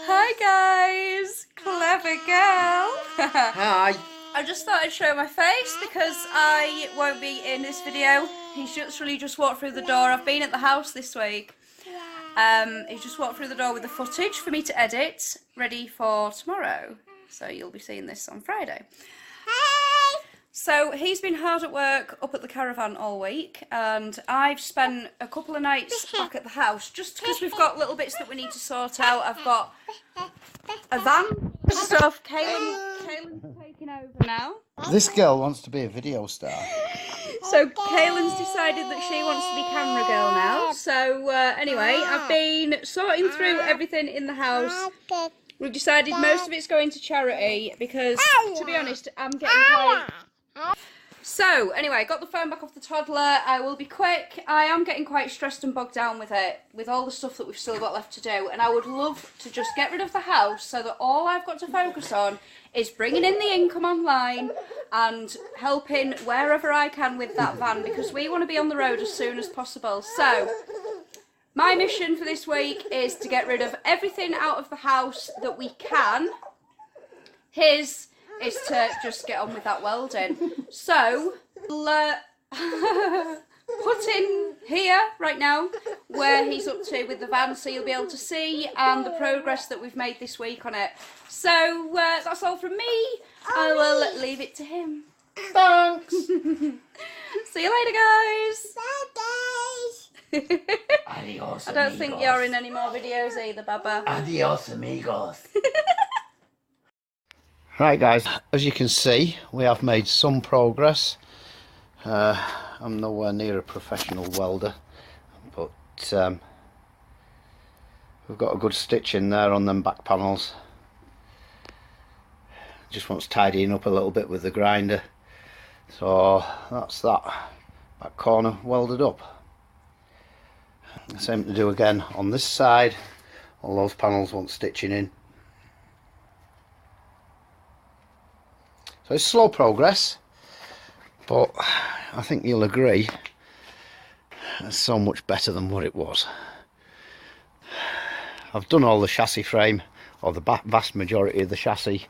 Hi guys! Clever girl! Hi! I just thought I'd show my face because I won't be in this video. He's literally just walked through the door. I've been at the house this week. He's just walked through the door with the footage for me to edit, ready for tomorrow. So you'll be seeing this on Friday. So he's been hard at work up at the caravan all week, and I've spent a couple of nights back at the house just because we've got little bits that we need to sort out. I've got a van stuff. Kaylin's taking over now. This girl wants to be a video star. So Kaylin's decided that she wants to be camera girl now. So anyway, I've been sorting through everything in the house. We've decided most of it's going to charity because, to be honest, I'm getting quite... So, anyway, got the phone back off the toddler. I will be quick. I am getting quite stressed and bogged down with it, with all the stuff that we've still got left to do. And I would love to just get rid of the house so that all I've got to focus on is bringing in the income online and helping wherever I can with that van, because we want to be on the road as soon as possible. So, my mission for this week is to get rid of everything out of the house that we can. His is to just get on with that welding. So, we'll put in here right now where he's up to with the van, so you'll be able to see the progress that we've made this week on it. So that's all from me. I will leave it to him. Thanks! See you later, guys. Bye, guys! Adios, I don't think you're in any more videos either, Baba. Adios, amigos. Right, guys, as you can see, we have made some progress. I'm nowhere near a professional welder, but we've got a good stitch in there on them back panels. Just wants tidying up a little bit with the grinder. So that's that back corner welded up. Same to do again on this side. All those panels want stitching in. So it's slow progress, but I think you'll agree it's so much better than what it was. I've done all the chassis frame, or the vast majority of the chassis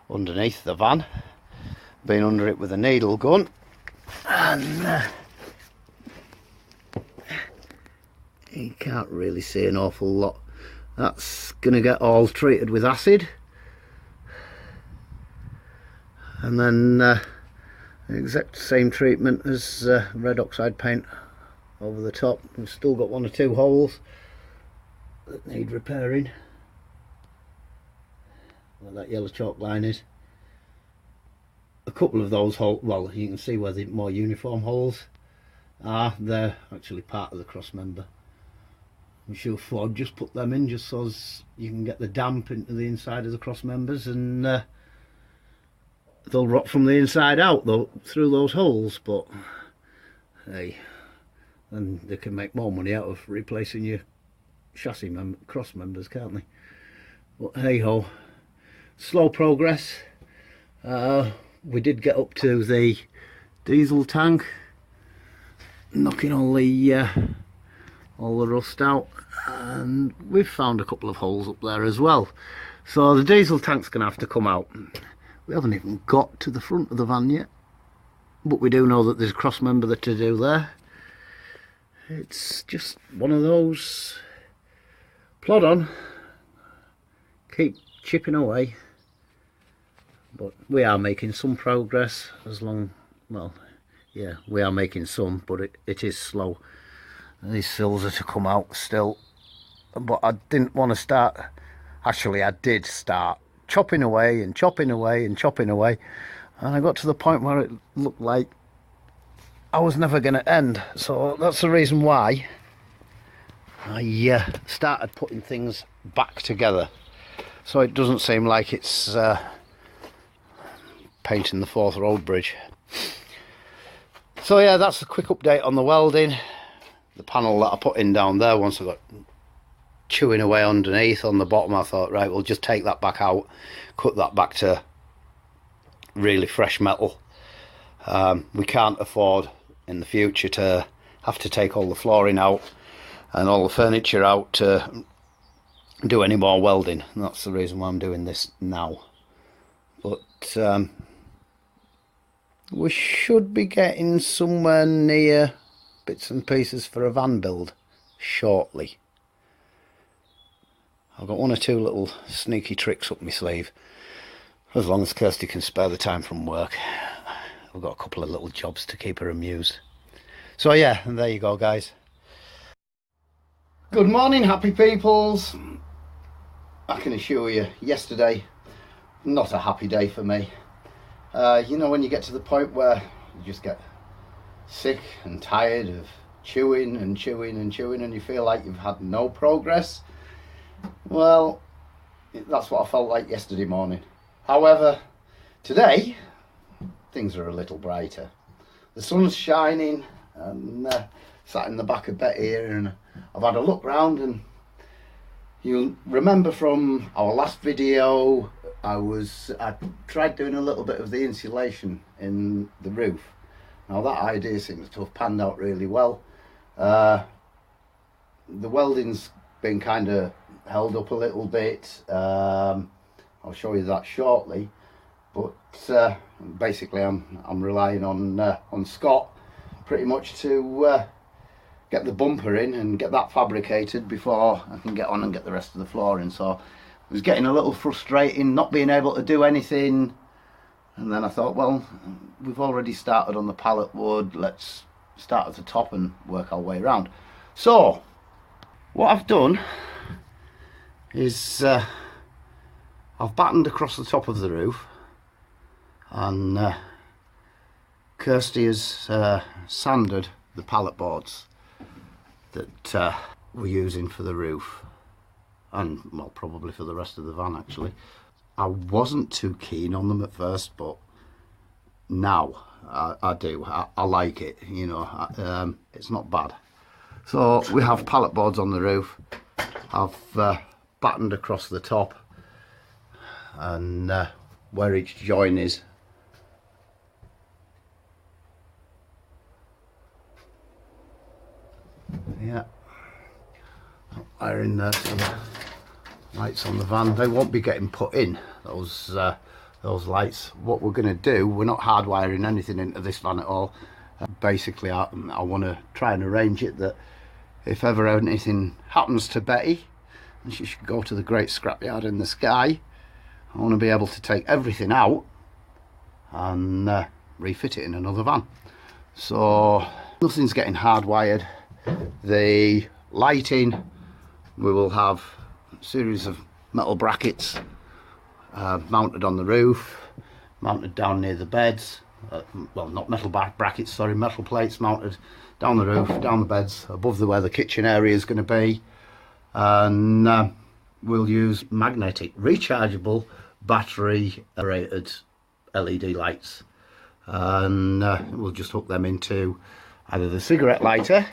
underneath the van. Been under it with a needle gun, and you can't really see an awful lot. That's going to get all treated with acid. And then the exact same treatment as red oxide paint over the top. We've still got one or two holes that need repairing where that yellow chalk line is. A couple of those holes, well, you can see where the more uniform holes are. They're actually part of the cross member. I'm sure Ford just put them in just so as you can get the damp into the inside of the cross members, and they'll rot from the inside out though through those holes, but hey, then they can make more money out of replacing your chassis cross members, can't they? But hey ho, slow progress. We did get up to the diesel tank, knocking all the rust out, and we've found a couple of holes up there as well. So the diesel tank's gonna have to come out. We haven't even got to the front of the van yet, but we do know that there's a cross member to do there. It's just one of those, plod on, keep chipping away, but we are making some progress. Well, yeah, we are making some, but it is slow. These sills are to come out still, but I didn't want to start. Actually, I did start chopping away and chopping away and chopping away, and I got to the point where it looked like I was never going to end. So that's the reason why I started putting things back together, so it doesn't seem like it's painting the Forth Road Bridge. So yeah, that's a quick update on the welding. The panel that I put in down there, once I got chewing away underneath on the bottom, I thought, right, we'll just take that back out, cut that back to really fresh metal. We can't afford in the future to have to take all the flooring out and all the furniture out to do any more welding. And that's the reason why I'm doing this now. But we should be getting somewhere near bits and pieces for a van build shortly. I've got one or two little sneaky tricks up my sleeve, as long as Kirsty can spare the time from work. I've got a couple of little jobs to keep her amused. So yeah, and there you go, guys. Good morning, happy peoples. I can assure you, yesterday, not a happy day for me. You know, when you get to the point where you just get sick and tired of chewing and chewing and chewing, and you feel like you've had no progress. Well, that's what I felt like yesterday morning. However, today things are a little brighter. The sun's shining, and sat in the back of bed here, and I've had a look round, and you'll remember from our last video I tried doing a little bit of the insulation in the roof. Now that idea seems to have panned out really well. The welding's been kind of held up a little bit. I'll show you that shortly. But basically, I'm relying on Scott pretty much to get the bumper in and get that fabricated before I can get on and get the rest of the flooring. So it was getting a little frustrating not being able to do anything. And then I thought, well, we've already started on the pallet wood. Let's start at the top and work our way around. So what I've done is I've battened across the top of the roof, and Kirsty has sanded the pallet boards that we're using for the roof, and well, probably for the rest of the van actually. I wasn't too keen on them at first, but now I do. I like it, you know. It's not bad. So we have pallet boards on the roof. I've battened across the top, and where each join is, yeah, iron there. So lights on the van, they won't be getting put in, those lights. What we're going to do, we're not hardwiring anything into this van at all. Basically I want to try and arrange it that if ever anything happens to Betty and she should go to the great scrapyard in the sky, I want to be able to take everything out and refit it in another van. So nothing's getting hardwired. The lighting, we will have a series of metal brackets mounted on the roof, mounted down near the beds. Well, not metal brackets, sorry, metal plates mounted down the roof, down the beds, above where the kitchen area is going to be. And we'll use magnetic, rechargeable, battery operated LED lights. And we'll just hook them into either the cigarette lighter,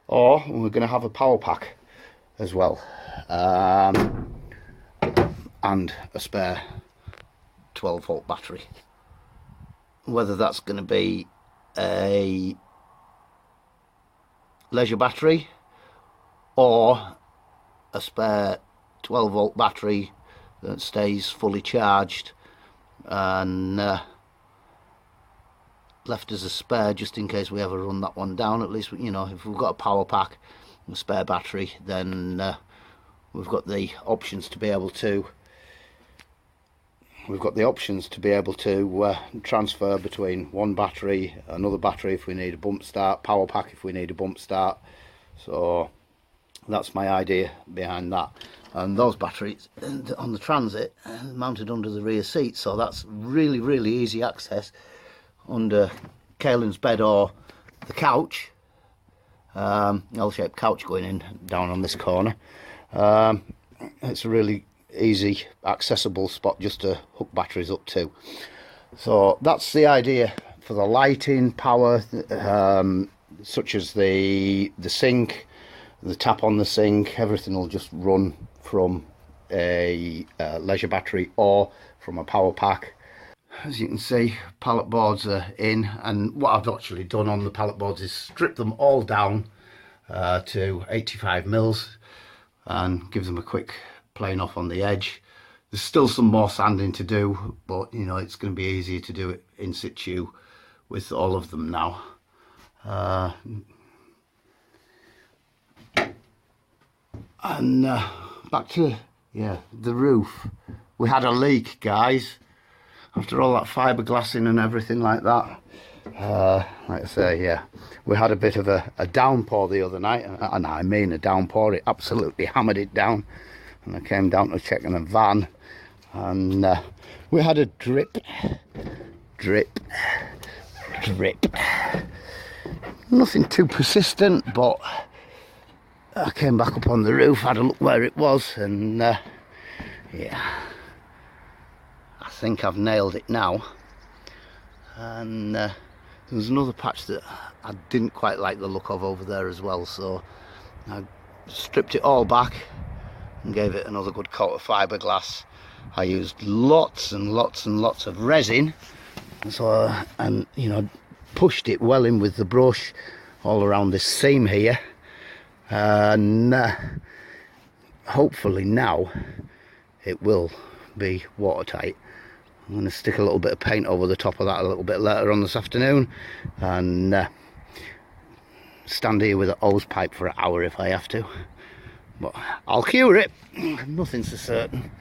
or we're going to have a power pack as well, and a spare 12-volt battery. Whether that's going to be a leisure battery or a spare 12-volt battery that stays fully charged and left as a spare just in case we ever run that one down. At least, you know, if we've got a power pack and a spare battery, then we've got the options to be able to transfer between one battery, another battery if we need a bump start, power pack if we need a bump start. So that's my idea behind that. And those batteries on the Transit mounted under the rear seat, so that's really easy access under Kaylin's bed or the couch. L-shaped couch going in down on this corner. It's a really easy accessible spot just to hook batteries up to. So that's the idea for the lighting, power, such as the sink, the tap on the sink. Everything will just run from a leisure battery or from a power pack. As you can see, pallet boards are in, and what I've actually done on the pallet boards is strip them all down to 85 mils. and give them a quick plane off on the edge. There's still some more sanding to do, but you know, it's going to be easier to do it in situ with all of them now. And back to the roof. We had a leak, guys, after all that fiberglassing and everything like that. Like I say, yeah, we had a bit of a downpour the other night, and I mean a downpour. It absolutely hammered it down, and I came down to check in the van, and we had a drip. Nothing too persistent, but I came back up on the roof, had a look where it was, and yeah, I think I've nailed it now. And there was another patch that I didn't quite like the look of over there as well, so I stripped it all back and gave it another good coat of fiberglass. I used lots and lots and lots of resin, so and you know, pushed it well in with the brush all around this seam here, and hopefully now it will be watertight. I'm going to stick a little bit of paint over the top of that a little bit later on this afternoon, and stand here with a hose pipe for an hour if I have to, but I'll cure it. Nothing's so certain.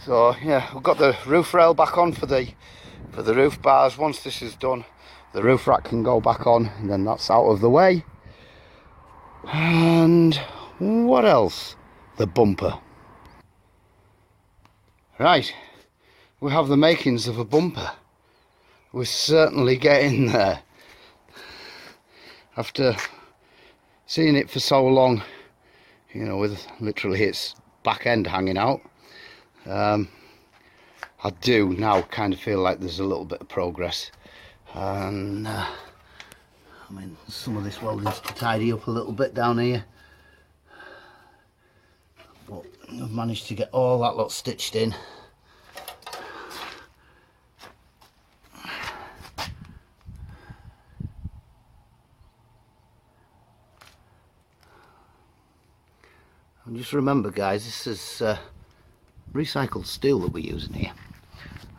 So yeah, we've got the roof rail back on for the roof bars. Once this is done, the roof rack can go back on, and then that's out of the way. And what else? The bumper. Right, we have the makings of a bumper. We're certainly getting there. After seeing it for so long, you know, with literally its back end hanging out, I do now kind of feel like there's a little bit of progress. And I mean, some of this welding's to tidy up a little bit down here, but I've managed to get all that lot stitched in. And just remember, guys, this is recycled steel that we're using here,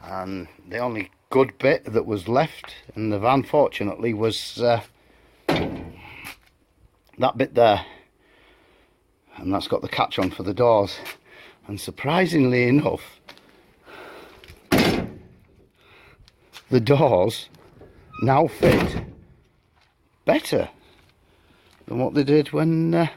and the only good bit that was left in the van, fortunately, was that bit there, and that's got the catch on for the doors. And surprisingly enough, the doors now fit better than what they did when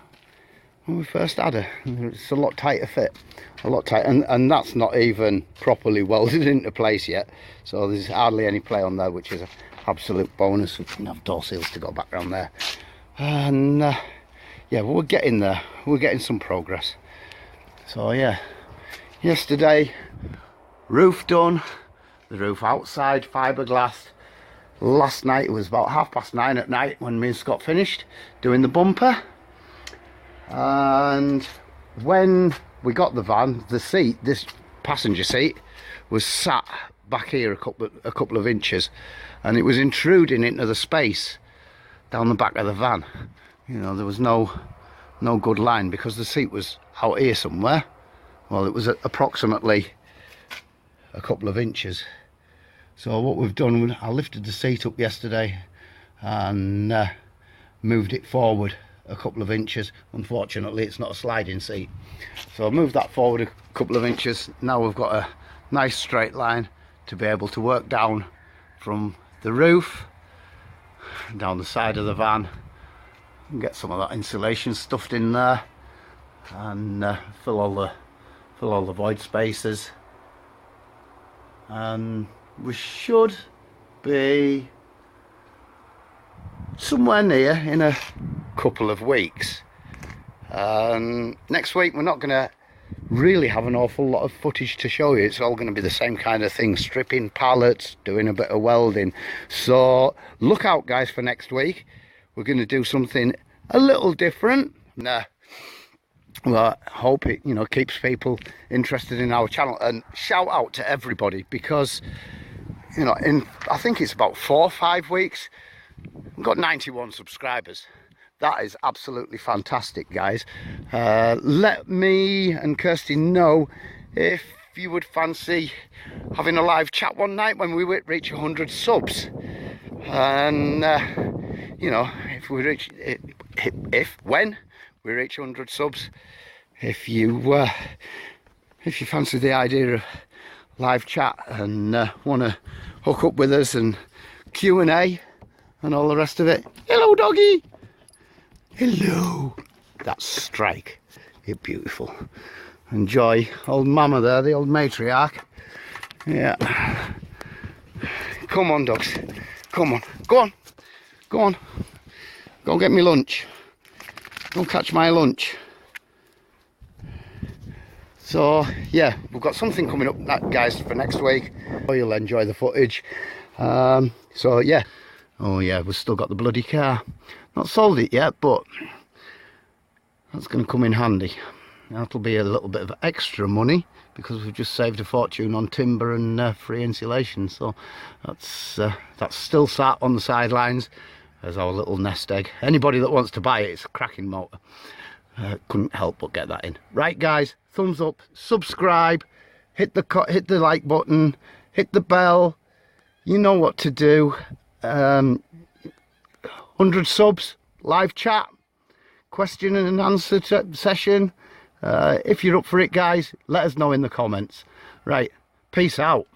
we first had her. It's a lot tighter fit, a lot tighter, and that's not even properly welded into place yet, so there's hardly any play on there, which is an absolute bonus. We can have door seals to go back around there, and yeah, we're getting there. We're getting some progress. So yeah, yesterday roof done, the roof outside fiberglass. Last night it was about 9:30 at night when me and Scott finished doing the bumper. And when we got the van, the seat, this passenger seat, was sat back here a couple of inches, and it was intruding into the space down the back of the van. You know, there was no good line because the seat was out here somewhere. Well, it was approximately a couple of inches. So what we've done, I lifted the seat up yesterday and moved it forward a couple of inches. Unfortunately, it's not a sliding seat, so I moved that forward a couple of inches. Now we've got a nice straight line to be able to work down from the roof down the side of the van and get some of that insulation stuffed in there, and fill all the void spaces, and we should be somewhere near in a couple of weeks. Next week we're not going to really have an awful lot of footage to show you. It's all going to be the same kind of thing, stripping pallets, doing a bit of welding. So look out, guys, for next week. We're going to do something a little different. Well, I hope it, you know, keeps people interested in our channel. And shout out to everybody, because you know, I think it's about 4 or 5 weeks, we've got 91 subscribers. that is absolutely fantastic, guys. Let me and Kirsty know if you would fancy having a live chat one night when we reach 100 subs. And you know, if we reach when we reach 100 subs, if you fancy the idea of live chat and want to hook up with us and Q&A and all the rest of it. Hello, doggy. Hello. That's Strike. You're beautiful. Enjoy old mama there, the old matriarch. Yeah. Come on, dogs. Come on. Go on. Go on. Go and get me lunch. Go and catch my lunch. So, yeah, we've got something coming up, guys, for next week. Oh, you'll enjoy the footage. So, yeah. Oh, yeah, we've still got the bloody car. Not sold it yet, but that's going to come in handy. That'll be a little bit of extra money because we've just saved a fortune on timber and free insulation. So that's still sat on the sidelines as our little nest egg. Anybody that wants to buy it, it's a cracking motor. Couldn't help but get that in. Right, guys, thumbs up, subscribe, hit the like button, hit the bell. You know what to do. 100 subs, live chat, question and answer session. If you're up for it, guys, let us know in the comments. Right, peace out.